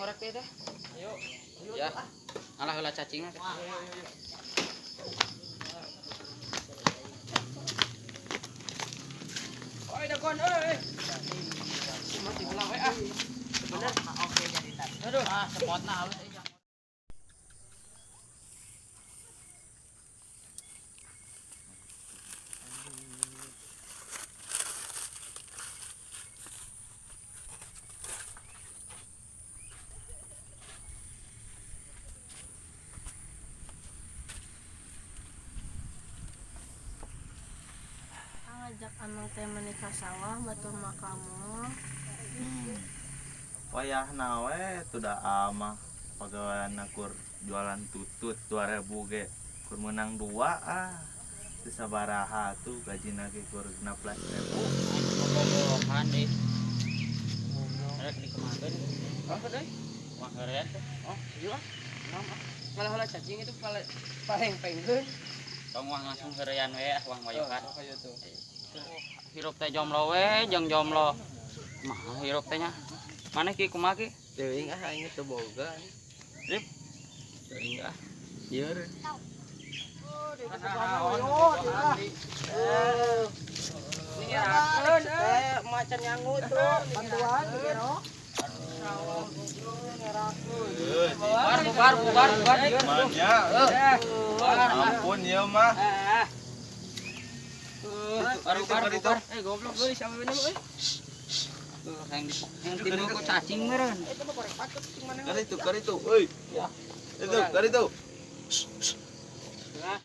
ngorek teh teh. Ayo. Ya. Alah heula cacing. Oi dakon euy. Mati belah we ah. Bener. Oke jadi tar. Aduh, semotna halus euy. Ngajak amang teh menikah sawah batur makamu. Wayah nawe tuh ama pegawaian kur jualan tutut 2000 ge kur menang 2 teu sabaraha tuh gajina ge kur 16.000. Bobogohan deh. Rek dikemakeun. Oh, deui. Wah, ngeureun teh. Oh, iya. Nama. Kalau heula cacing itu paling penggeun. Tong wah langsung heurean we wah wayokan. Oh, kayu tuh. Hirup teh jomblo we jeung jomblo. Mah hirup teh nya. Maneh ki kumaha ki? Teuing aing teu boga. Rip. Teuing ah. Ieur. Macan nyangut tuh, bantuan kira. Bubar. Manya, ampun ya mah. Bubar. Goblok euy sampe bener euy. Yang timbul ku cacing meureun. Kari itu, euy. Itu, kari itu.